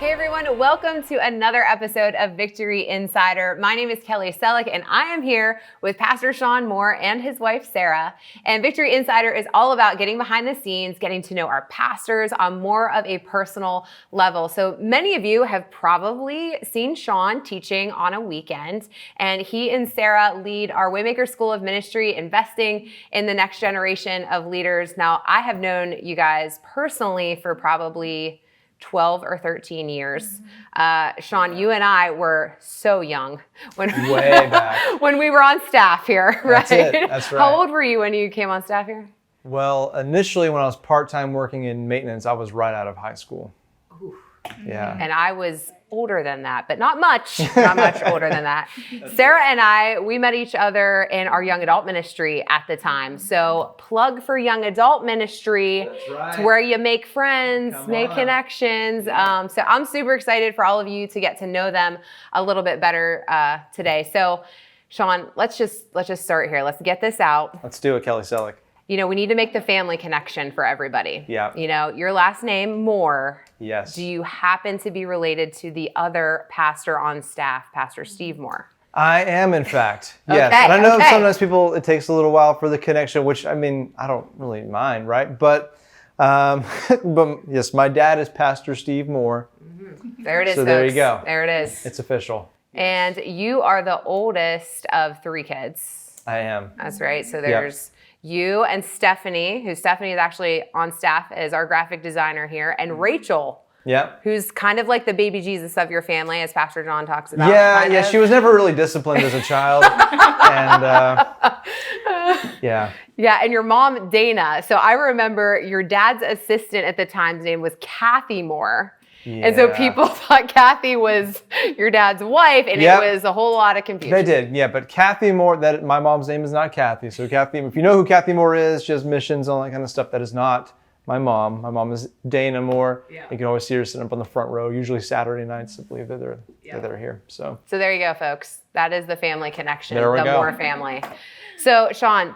Hey everyone, welcome to another episode of Victory Insider. My name is Kelly Selleck and I am here with Pastor Sean Moore and his wife Sarah. And Victory Insider is all about getting behind the scenes, getting to know our pastors on more of a personal level. So many of you have probably seen Sean teaching on a weekend, and he and Sarah lead our Waymaker School of Ministry, investing in the next generation of leaders. Now, I have known you guys personally for probably 12 or 13 years. Sean, you and I were so young when way back when we were on staff here, right? That's right. How old were you when you came on staff here? Well, initially when I was part-time working in maintenance, I was right out of high school. Ooh. Yeah. And I was older than that, but not much older than that. Sarah and I, we met each other in our young adult ministry at the time. So plug for young adult ministry. That's right. It's where you make friends, make connections. So I'm super excited for all of you to get to know them a little bit better today. So Sean, let's just start here. Let's get this out. Let's do it, Kelly Selleck. You know, we need to make the family connection for everybody. Yeah. You know, your last name, Moore. Yes. Do you happen to be related to the other pastor on staff, Pastor Steve Moore? I am, in fact. Yes. Okay, And I know sometimes it takes a little while for the connection, which, I mean, I don't really mind, right? But yes, my dad is Pastor Steve Moore. Mm-hmm. There it is, so folks. There you go. There it is. It's official. And you are the oldest of 3 kids. I am. That's right. So there's you and Stephanie, Stephanie is actually on staff as our graphic designer here, and Rachel. Yep. Who's kind of like the baby Jesus of your family, as Pastor John talks about. Yeah, she was never really disciplined as a child. And yeah. Yeah, and your mom, Dana. So I remember your dad's assistant at the time's name was Kathy Moore. Yeah. And so people thought Kathy was your dad's wife, and it was a whole lot of confusion. They did, yeah. But Kathy Moore, my mom's name is not Kathy. So Kathy, if you know who Kathy Moore is, she has missions, all that kind of stuff. That is not my mom. My mom is Dana Moore. Yeah. You can always see her sitting up on the front row, usually Saturday nights, I believe that they're here. So there you go, folks. That is the family connection, the Moore family. So Sean,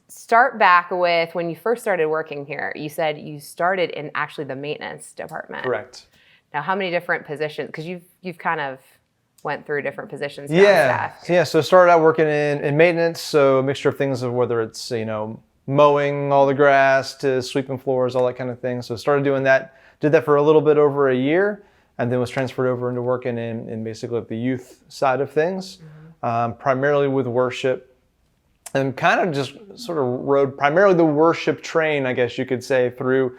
start back with when you first started working here. You said you started in actually the maintenance department. Correct. Now, how many different positions? Because you've kind of went through different positions. Yeah. So started out working in maintenance. So a mixture of things of whether it's mowing all the grass to sweeping floors, all that kind of thing. So started doing that. Did that for a little bit over a year, and then was transferred over into working in basically the youth side of things, primarily with worship. And kind of just sort of rode primarily the worship train, I guess you could say, through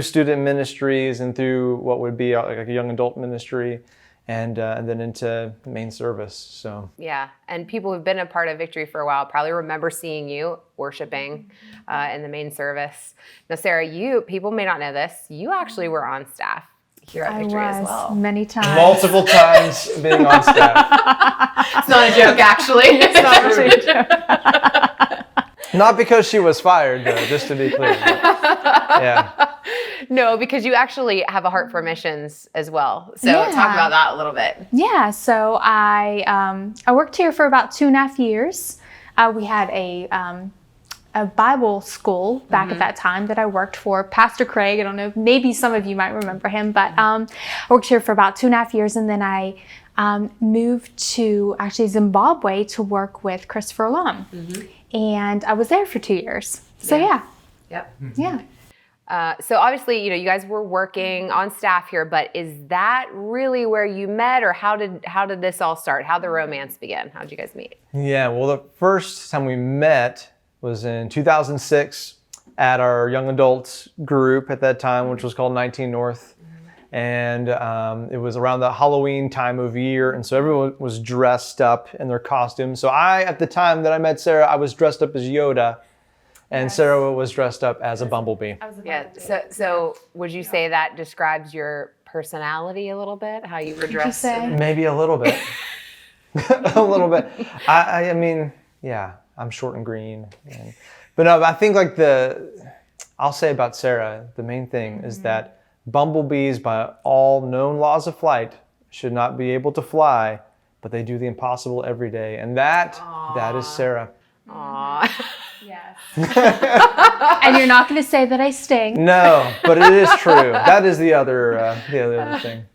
student ministries and through what would be like a young adult ministry, and then into main service. So yeah, and people who've been a part of Victory for a while probably remember seeing you worshiping in the main service. Now, Sarah, people may not know this. You actually were on staff here at Victory as well. Many times. Multiple times being on staff. It's not a joke, actually. It's not actually a joke. Not because she was fired, though, just to be clear. Yeah. No, because you actually have a heart for missions as well. So talk about that a little bit. Yeah. So I worked here for about 2.5 years. We had a Bible school back at that time that I worked for. Pastor Craig, I don't know, maybe some of you might remember him, but I worked here for about 2.5 years, and then I moved to actually Zimbabwe to work with Christopher Lam. And I was there for 2 years. So Yep. Yeah. So obviously, you guys were working on staff here, but is that really where you met, or how did this all start? How did the romance begin? How did you guys meet? Yeah, well, the first time we met was in 2006 at our young adults group at that time, which was called 19 North. And it was around the Halloween time of year. And so everyone was dressed up in their costumes. So at the time that I met Sarah, I was dressed up as Yoda. And Sarah was dressed up as a bumblebee. So would you say that describes your personality a little bit? How you were dressed? Maybe a little bit. A little bit. I mean, yeah, I'm short and green. But no, I think I'll say about Sarah, the main thing is that bumblebees, by all known laws of flight, should not be able to fly, but they do the impossible every day. And that is Sarah. Aww. Yes. And you're not going to say that I stink. No, but it is true. That is the other thing.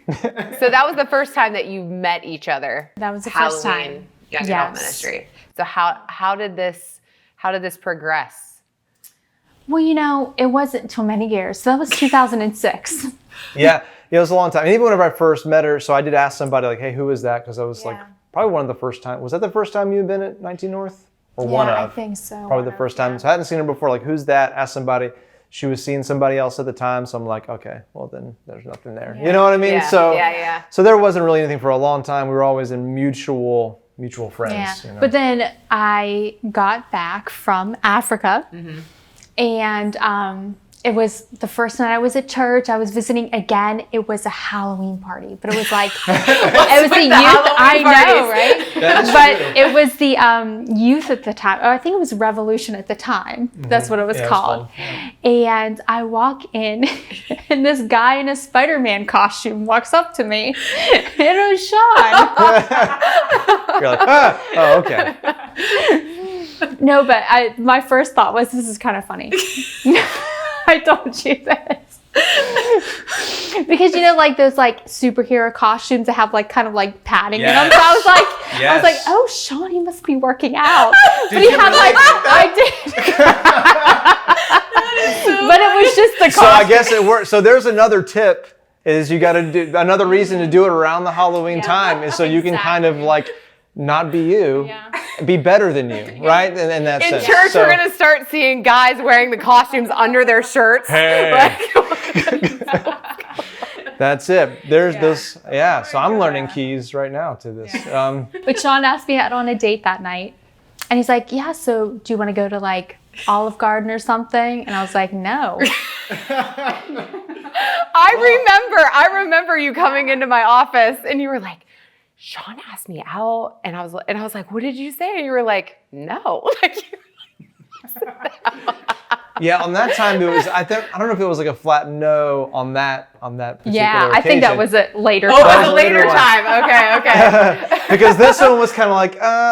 So that was the first time that you met each other. That was the first time. Halloween Young Adult Ministry. So how did this progress? Well, it wasn't until many years. So that was 2006. Yeah, it was a long time. And even whenever I first met her, so I did ask somebody like, hey, who is that? Because I was like, probably one of the first time. Was that the first time you'd been at 19 North? Or one of? I think so. Probably the first time. So I hadn't seen her before. Like, who's that? Asked somebody. She was seeing somebody else at the time. So I'm like, okay, well then there's nothing there. You know what I mean? Yeah. So there wasn't really anything for a long time. We were always in mutual friends. Yeah. You know? But then I got back from Africa, and it was the first night I was at church. I was visiting again. It was a Halloween party, but it was like it was the youth. I know, right? But true. it was the youth at the time. Oh, I think it was Revolution at the time. That's what it was called. And I walk in, and this guy in a Spider-Man costume walks up to me, and it was Sean. You're like, oh, okay. No, but my first thought was, this is kind of funny. I told you this. Because like those like superhero costumes that have like kind of like padding in them. So I was like, oh, Sean, he must be working out. But he had like, I did. But it was just the costume. So I guess it worked. So there's another tip is you got to do another reason to do it around the Halloween time is so you can kind of like not be you, be better than you, right? In that sense. In church, we're going to start seeing guys wearing the costumes under their shirts. Hey. That's it. There's this. Yeah. So I'm learning keys right now to this. But Sean asked me out on a date that night. And he's like, yeah, so do you want to go to like Olive Garden or something? And I was like, no. I remember you coming into my office and you were like, Sean asked me out, and I was like, what did you say? And you were like, no. Yeah, on that time it was. I don't know if it was like a flat no on that particular Yeah, occasion. I think that was a later. Oh, time. it was a later time. Okay. Because this one was kind of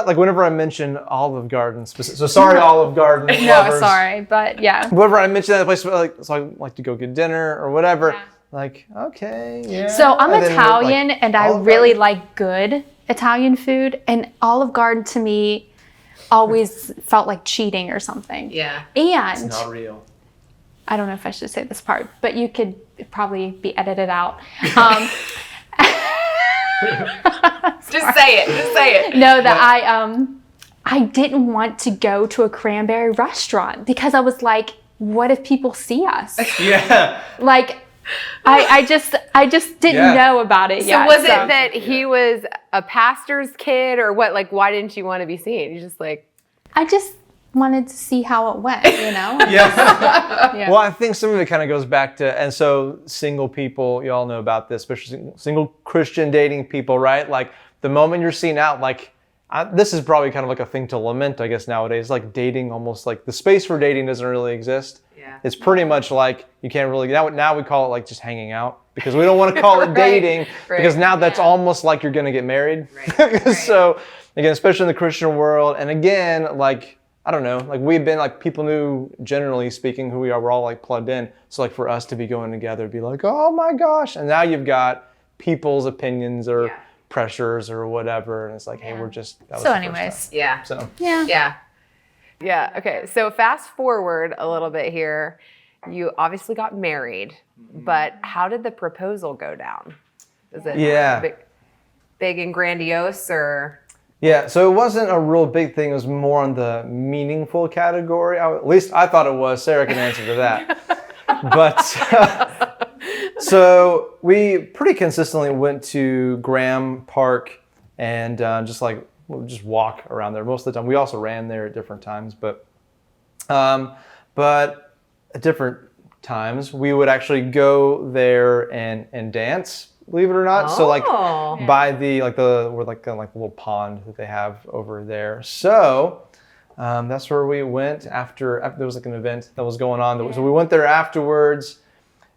like whenever I mentioned Olive Garden, so sorry, Olive Garden lovers. No, sorry, but yeah. Whenever I mentioned that place, so I like to go get dinner or whatever. Yeah. Like, okay, yeah. So I'm and Italian, like, and I Olive really Garden. like good Italian food, and Olive Garden to me always felt like cheating or something. Yeah. And It's not real. I don't know if I should say this part, but you could probably be edited out. Just say it. No, that I didn't want to go to a cranberry restaurant because I was like, what if people see us? Yeah. Like, I just didn't know about it yet. So was it that he was a pastor's kid or what? Like, why didn't you want to be seen? You just like... I just wanted to see how it went, Yeah. Well, I think some of it kind of goes back to, and so single people, you all know about this, especially single Christian dating people, right? Like the moment you're seen out, like this is probably kind of like a thing to lament, I guess, nowadays. Like dating, almost like the space for dating doesn't really exist. Yeah. It's pretty much like you can't really, now we call it like just hanging out because we don't want to call it dating because now that's almost like you're going to get married. Right. So again, especially in the Christian world. And again, like, I don't know, like we've been like people knew, generally speaking, who we are. We're all like plugged in. So like for us to be going together, be like, oh my gosh. And now you've got people's opinions or pressures or whatever. And it's like, hey, we're just. So anyways. Yeah. So. Yeah. Yeah. Okay. So fast forward a little bit here. You obviously got married, but how did the proposal go down? Was it big and grandiose or? Yeah, so it wasn't a real big thing. It was more on the meaningful category. At least I thought it was. Sarah can answer to that. But so we pretty consistently went to Graham Park and just walk around there most of the time. We also ran there at different times, but at different times we would actually go there and dance. Believe it or not. So like by the little pond that they have over there. So that's where we went after there was like an event that was going on. So we went there afterwards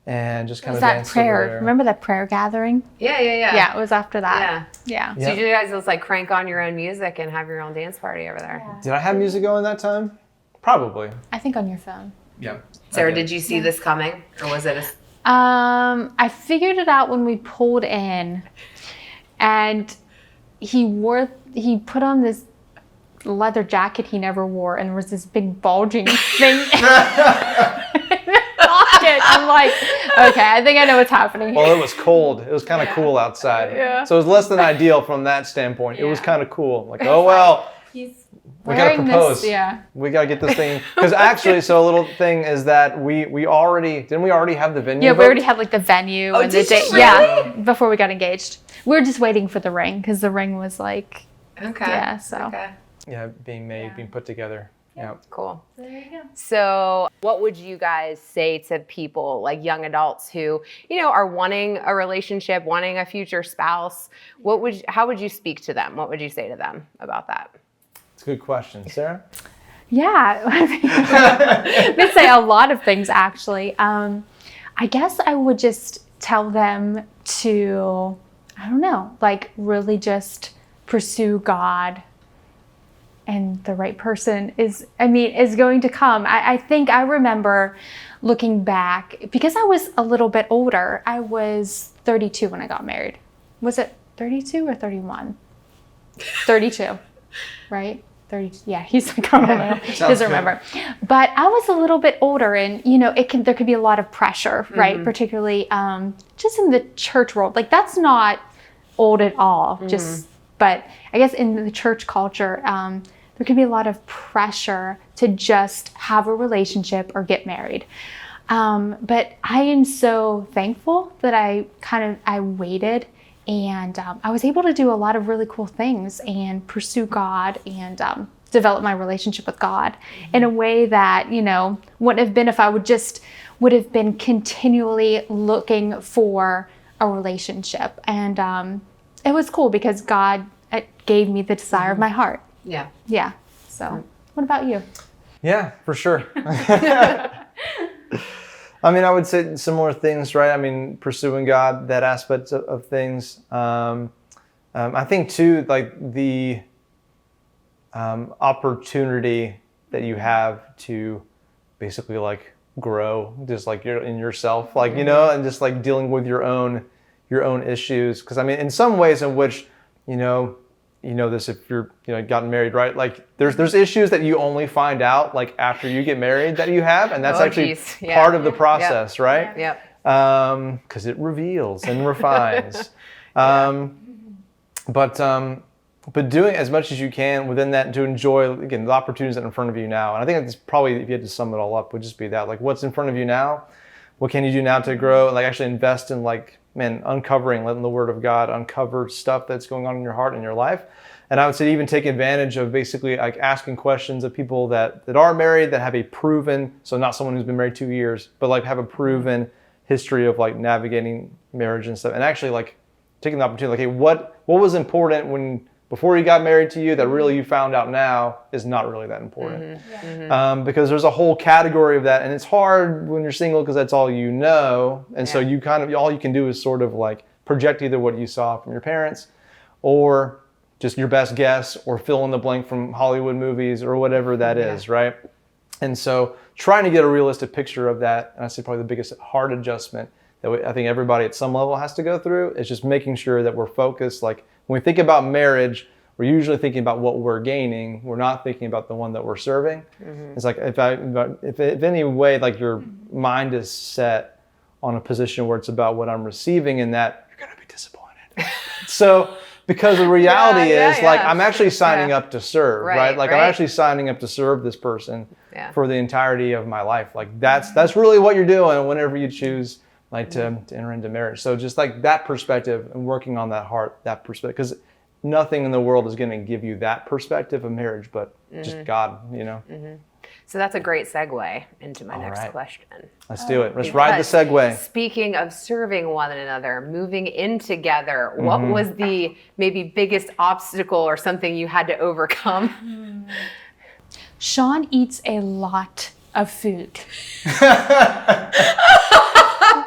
and just kind of danced prayer. over there. Remember that prayer gathering? Yeah. Yeah, it was after that. Yeah. So you guys just like crank on your own music and have your own dance party over there. Yeah. Did I have music going that time? Probably. I think on your phone. Yeah. Sarah, did you see this coming or was it I figured it out when we pulled in, and he put on this leather jacket he never wore, and there was this big bulging thing in the pocket. I'm like, okay, I think I know what's happening. Well, it was cold. It was kind of cool outside. Yeah. So it was less than ideal from that standpoint. It was kind of cool. Like, oh, well, He's we got to propose. This, yeah. We got to get this thing. Because actually, so a little thing is that we already have the venue? Yeah, we already had like the venue and the date. Really? Yeah, before we got engaged. We were just waiting for the ring because the ring was like, Okay. yeah, so. Okay. Yeah, being made, being put together. Yeah. Cool. There you go. So what would you guys say to people, like young adults who, are wanting a relationship, wanting a future spouse? How would you speak to them? What would you say to them about that? It's a good question. Sarah? Yeah, I'd say a lot of things actually. I guess I would just tell them to, I don't know, like really just pursue God, and the right person is going to come. I think I remember looking back, because I was a little bit older. I was 32 when I got married. Was it 32 or 31? 32, right? 30. Yeah, he's like, I don't know. He doesn't remember. But I was a little bit older, and there could be a lot of pressure, right? Mm-hmm. Particularly just in the church world. Like that's not old at all. Mm-hmm. But I guess in the church culture, there can be a lot of pressure to just have a relationship or get married. But I am so thankful that I waited, and I was able to do a lot of really cool things and pursue God and develop my relationship with God in a way that, wouldn't have been if I would have been continually looking for a relationship. And it was cool because God gave me the desire of my heart. Yeah. Yeah. So what about you? Yeah, for sure. I would say similar things, right? Pursuing God, that aspect of things. I think too, like the opportunity that you have to basically like grow, just like you're in yourself, like, and just like dealing with your own issues. Because in some ways in which, this if you're gotten married, right? Like there's issues that you only find out like after you get married that you have, and that's part of the process, right? Yep. Because it reveals and refines. But doing as much as you can within that to enjoy again the opportunities that are in front of you now. And I think it's probably, if you had to sum it all up, would just be that, like what's in front of you now, what can you do now to grow and like actually invest in like uncovering, letting the Word of God uncover stuff that's going on in your heart and your life. And I would say even take advantage of basically like asking questions of people that are married, that have a proven, so not someone who's been married 2 years, but like have a proven history of like navigating marriage and stuff. And actually like taking the opportunity, like, hey, what was important before you got married to you that really you found out now is not really that important. Mm-hmm. Yeah. Because there's a whole category of that, and it's hard when you're single because that's all you know, and so you all you can do is sort of like project either what you saw from your parents or just your best guess or fill in the blank from Hollywood movies or whatever that is, right? And so trying to get a realistic picture of that, and I say probably the biggest heart adjustment that I think everybody at some level has to go through is just making sure that we're focused. Like when we think about marriage, we're usually thinking about what we're gaining. We're not thinking about the one that we're serving. Mm-hmm. It's like if any way like your mind is set on a position where it's about what I'm receiving in that, you're gonna be disappointed. So because the reality is like I'm actually signing up to serve, right? Like I'm actually signing up to serve this person for the entirety of my life. Like that's really what you're doing whenever you choose like to enter into marriage. So just like that perspective and working on that heart, that perspective, because nothing in the world is going to give you that perspective of marriage, but just God, Mm-hmm. So that's a great segue into my next question. Let's do it. Let's ride the segue. Speaking of serving one another, moving in together, what was the maybe biggest obstacle or something you had to overcome? Sean eats a lot of food.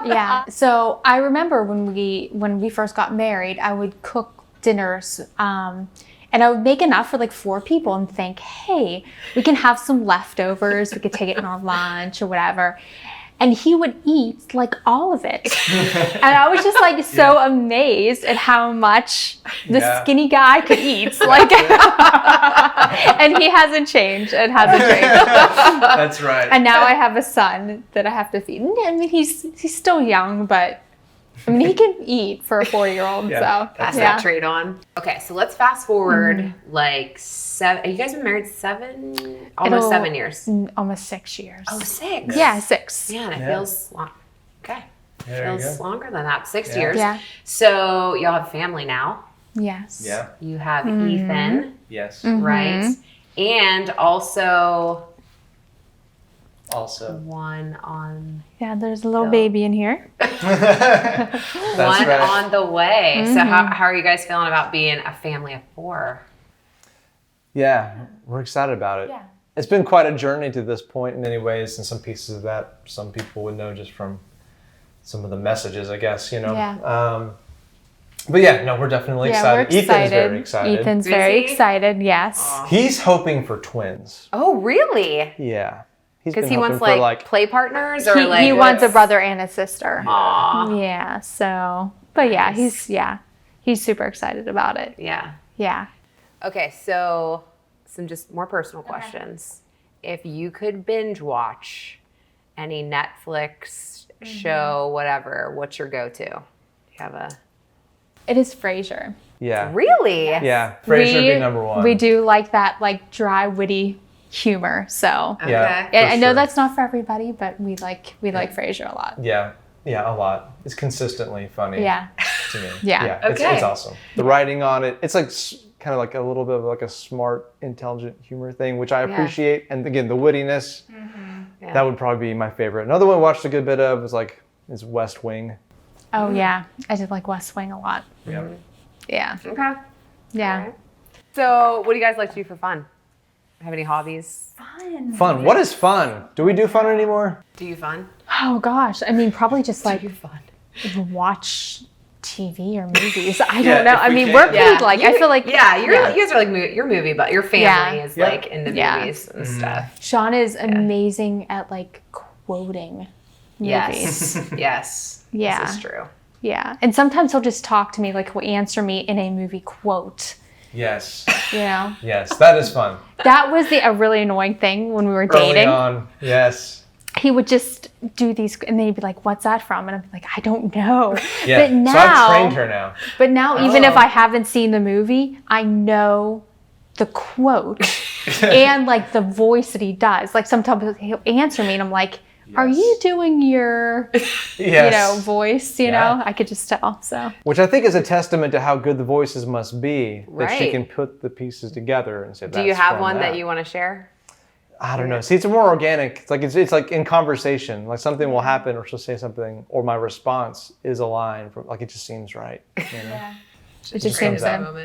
Yeah. So I remember when we first got married, I would cook dinners, and I would make enough for like 4 people and think, hey, we can have some leftovers. We could take it in our lunch or whatever. and he would eat like all of it. And I was just like so amazed at how much the skinny guy could eat. Like, and he hasn't changed. It hasn't changed. That's right. And now I have a son that I have to feed. I mean, he's still young, but I mean, he can eat for a 4-year-old. So pass that trait on. Okay, so let's fast forward like 7. You guys been married almost 7 years. Almost 6 years. Oh, 6. Yeah, 6. Man, it feels long. Okay. There Feels longer than that. 6 years. Yeah. So y'all have family now. Yes. Yeah. You have Ethan, Yes. right? And also Also. one on Yeah, there's a little baby in here. That's one right. on the way. So how are you guys feeling about being a family of 4? Yeah, we're excited about it. Yeah. It's been quite a journey to this point in many ways, and some pieces of that some people would know just from some of the messages, I guess, you know. Yeah. But yeah, no, we're definitely excited. We're excited. Ethan's very excited. Ethan's Is very he? excited, yes. He's hoping for twins. Oh, really? Yeah. He's Because been he hoping wants for like play partners, or like He wants a what's- brother and a sister. Aw. Yeah, so, but yeah, he's super excited about it. Yeah. Yeah. Okay, so some just more personal questions. If you could binge watch any Netflix show, whatever, what's your go-to? Do you have a It is Frasier. Yeah. really? Yeah. Frasier would be number 1. We do like that, like dry, witty humor. So Okay. Yeah. I know sure. that's not for everybody, but we like Frasier a lot. Yeah. Yeah, a lot. It's consistently funny Yeah. to me. Yeah. Okay. It's awesome. The writing on it, it's like kind of like a little bit of like a smart, intelligent humor thing, which I appreciate. And again, the wittiness, Yeah. that would probably be my favorite. Another one I watched a good bit of is West Wing. Oh yeah, I did like West Wing a lot. Yeah. Yeah. Okay. Yeah. Alright. So what do you guys like to do for fun? Have any hobbies? Fun. What is fun? Do we do fun anymore? Do you fun? Oh gosh, I mean, probably just like Do you fun? watch TV or movies. I Yeah, don't know. if I we mean, can. we're Yeah. big. Like I feel like You guys are like your movie, but your family Yeah. is Yeah. like into Yeah. movies and stuff. Sean is amazing at like quoting movies. Yes. Yes. Yeah. This is true. Yeah, and sometimes he'll just talk to me, like he'll answer me in a movie quote. Yes. You know, Yes. That is fun. that was a really annoying thing when we were Early dating. on. Yes. He would just do these, and then he'd be like, "What's that from?" And I'd be like, "I don't know." Yeah. But now, so I've trained her now. But now, even if Oh. I haven't seen the movie, I know the quote and like the voice that he does. Like sometimes he'll answer me, and I'm like, "Are Yes. you doing your, Yes. voice?" You Yeah. know, I could just tell. So Which I think is a testament to how good the voices must be, that she Right. can put the pieces together and say, Do you "That's have from one that you want to share? I don't know. See, it's more organic. It's like in conversation. Like something will happen, or she'll say something, or my response is a line from like it just seems right. You know? it just comes seems out.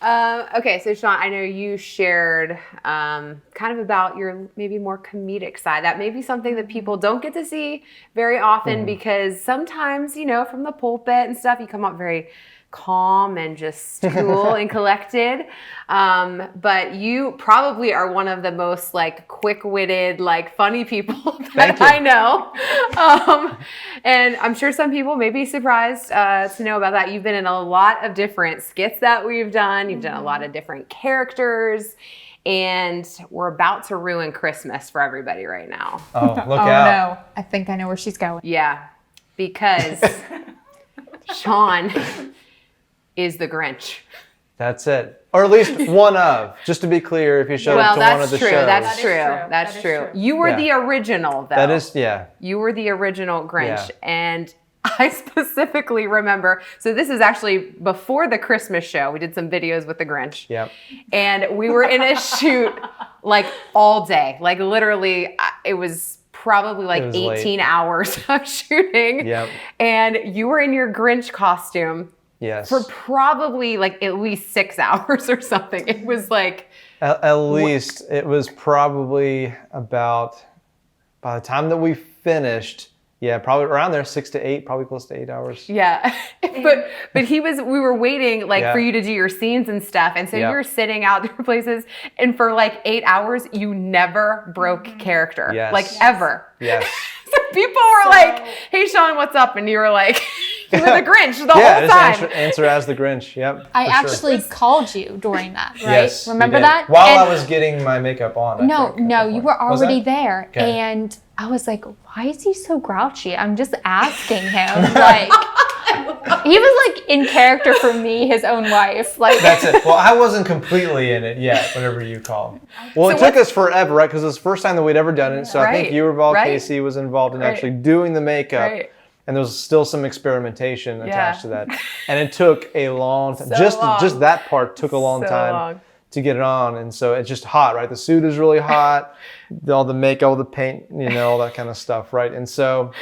so. Okay, so Sean, I know you shared kind of about your maybe more comedic side. That may be something that people don't get to see very often because sometimes, from the pulpit and stuff, you come up very calm and just cool and collected. But you probably are one of the most like quick-witted, like funny people that Thank you. I know. And I'm sure some people may be surprised to know about that. You've been in a lot of different skits that we've done. You've done a lot of different characters. And we're about to ruin Christmas for everybody right now. Oh, look Oh out! no, I think I know where she's going. Yeah, because Sean is the Grinch. That's it, or at least one of. Just to be clear, if you showed up Well, to one of that's the true. shows, That's is true. true. That's That is true. true. You were Yeah. the original, though. that is yeah. You were the original Grinch. Yeah. And I specifically remember, so this is actually before the Christmas show. We did some videos with the Grinch. Yep. And we were in a shoot like all day. Like literally, it was probably like It was 18 late. hours of shooting. Yep. And you were in your Grinch costume Yes. for probably like at least 6 hours or something. It was like, At least it was probably about by the time that we finished. Yeah, probably around there, 6 to 8, probably close to 8 hours. yeah. but we were waiting like Yeah. for you to do your scenes and stuff. And so Yeah. you were sitting out different places. And for like 8 hours, you never broke character. Yes. Like ever. Yes. People were like, "Hey, Sean, what's up?" And you were like, "You were the Grinch the whole Yeah, time." just answer as the Grinch. Yep. I for actually called you during that, right? Yes, you Remember did. that? While And- I was getting my makeup on. I think, No, at that you point. were Was already that? there. Okay. And I was like, why is he so grouchy? I'm just asking him. Like, he was like in character for me, his own wife. Like, That's it. Well, I wasn't completely in it yet whenever you called. Well, it took us forever, right? Because it was the first time that we'd ever done it. So I think Right, you were involved, right. Casey was involved in Right. actually doing the makeup. Right. And there was still some experimentation Yeah. attached to that. And it took a long time. So long. Just that part took a long So time long. to get it on. And so it's just hot, right? The suit is really hot. All the makeup, all the paint, all that kind of stuff, right? And so,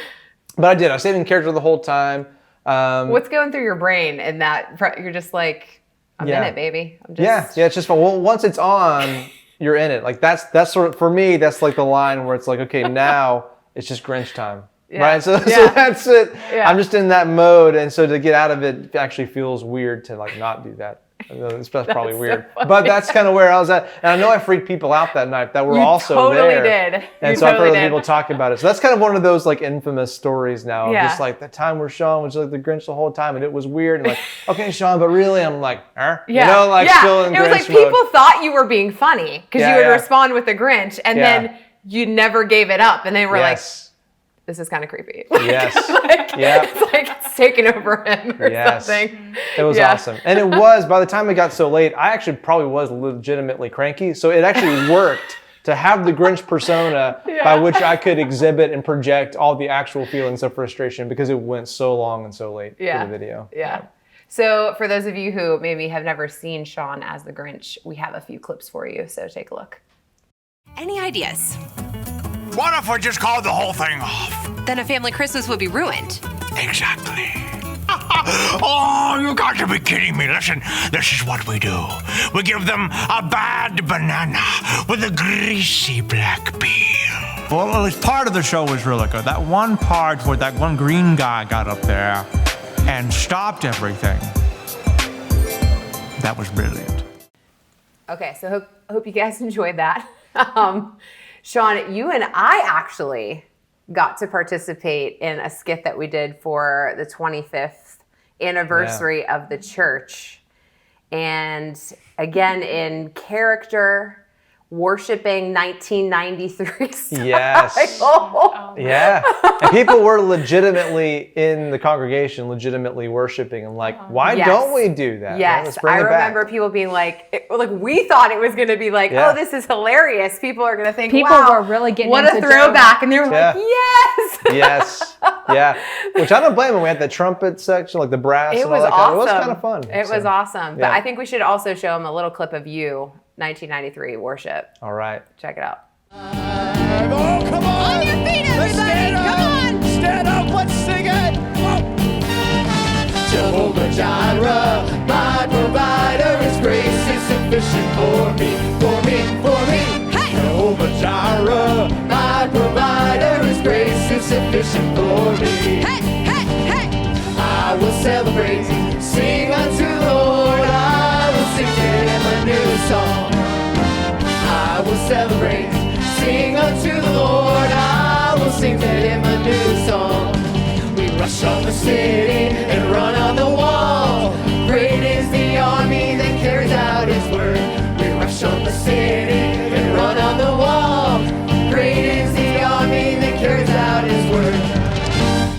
but I did. I stayed in character the whole time. What's going through your brain in that? You're just like, I'm in it, baby. I'm just, Yeah, it's just fun. Well, once it's on, you're in it. Like that's sort of, for me, that's like the line where it's like, okay, now it's just Grinch time. Yeah. Right? So Yeah. that's it. Yeah. I'm just in that mode. And so to get out of it actually feels weird to like not do that. I know it's probably so weird. funny. But that's kind of where I was at. And I know I freaked people out that night that were You also totally there. did. And You so I've heard totally other did. people talk about it. So that's kind of one of those like infamous stories now. Of Yeah. just like the time where Sean was like the Grinch the whole time and it was weird. And like, okay, Sean, but really I'm like, Yeah. still in It was Grinch like mode. people thought you were being funny because Yeah, you would yeah. respond with the Grinch, and Yeah. then you never gave it up, and they were like, Yes. "This is kind of creepy." Yes. Like, Yeah. It's like it's taken over him or Yes. something. It was Yeah. awesome. And it was, by the time it got so late, I actually probably was legitimately cranky. So it actually worked to have the Grinch persona by which I could exhibit and project all the actual feelings of frustration because it went so long and so late Yeah. for the video. Yeah. So for those of you who maybe have never seen Sean as the Grinch, we have a few clips for you. So take a look. Any ideas? What if we just called the whole thing off? Then a family Christmas would be ruined. Exactly. Oh, you got to be kidding me. Listen, this is what we do. We give them a bad banana with a greasy black peel. Well, at least part of the show was really good. That one part where that one green guy got up there and stopped everything. That was brilliant. Okay, so hope you guys enjoyed that. Sean, you and I actually got to participate in a skit that we did for the 25th anniversary of the church. And again, in character, worshiping 1993 style. Yes. Yeah. And people were legitimately in the congregation, legitimately worshiping and like, why Yes. don't we do that? Right? Yes, Let's bring I it back. remember people being like, we thought it was going to be like, Yeah. oh, this is hilarious. People are going to think, People wow, were really getting what into a throwback. And they were Yeah. like, yes. Yes. Yeah. Which I don't blame them. We had the trumpet section, like the brass It and was all that awesome. kind of, it was kind of fun. It was So, awesome. But yeah. I think we should also show them a little clip of you, 1993 worship. All right. Check it out. Oh, come on. On your feet, everybody. Come on. Stand up. Let's sing it. Jehovah Jireh, my provider, His grace is sufficient for me, for me, for me. Hey. Jehovah Jireh, my provider, His grace is sufficient for me. Hey, hey, hey. I will celebrate, sing unto the Lord. I will sing to Him a new song. I will celebrate, sing unto the Lord. I will sing to Him a new song. We rush on the city and run on the wall. Great is the army that carries out His word. We rush on the city and run on the wall. Great is the army that carries out His word.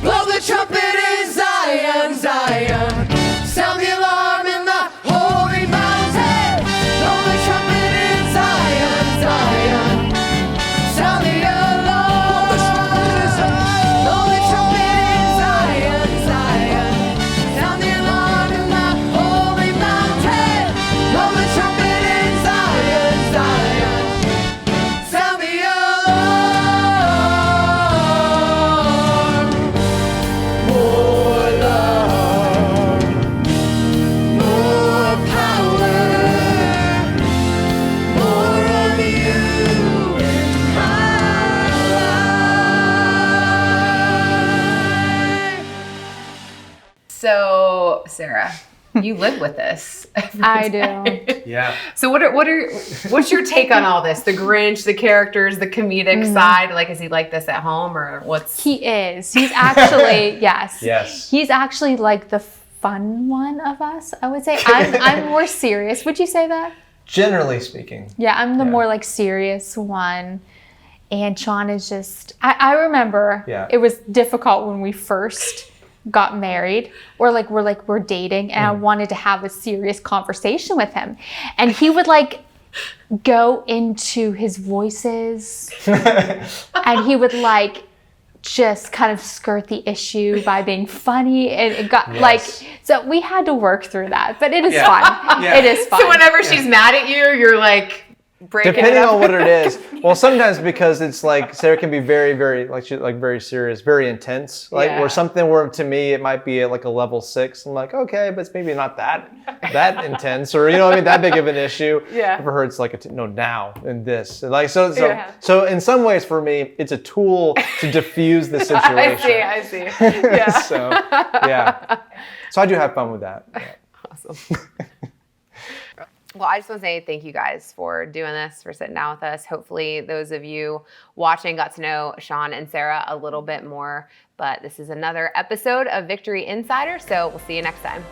Blow the trumpet in Zion, Zion. Sound the alarm in the holy mountain. Blow the trumpet in Zion, Zion. Sound the alarm. Blow the trumpet in Zion, Zion. Sound the alarm in the holy mountain. Blow the trumpet in Zion, Zion. Sound the alarm. More love, more power, more of you in my life. So, Sarah, You live with this. every I day. do. Yeah. So what's your take on all this? The Grinch, the characters, the comedic side. Like, is he like this at home, or what's? He is. He's actually yes. Yes. He's actually like the fun one of us, I would say. I'm more serious. Would you say that? Generally speaking. Yeah, I'm the Yeah. more like serious one. And Sean is just, I remember Yeah. it was difficult when we first got married or we're dating and I wanted to have a serious conversation with him. And he would like go into his voices and he would like just kind of skirt the issue by being funny, and it got like, so we had to work through that, but it is fun. Yeah. It is fun. So whenever she's mad at you, you're like breaking Depending it up. on what it is. Well, sometimes because it's like Sarah can be very, very very serious, very intense. Like Yeah. or something where to me it might be at like a level 6. I'm like, okay, but it's maybe not that intense, or that big of an issue. Yeah. For her, it's like now and this, and like so Yeah. so in some ways for me, it's a tool to diffuse the situation. I see. Yeah. So yeah. So I do have fun with that. Yeah. Awesome. Well, I just want to say thank you guys for doing this, for sitting down with us. Hopefully those of you watching got to know Sean and Sarah a little bit more. But this is another episode of Victory Insider, so we'll see you next time.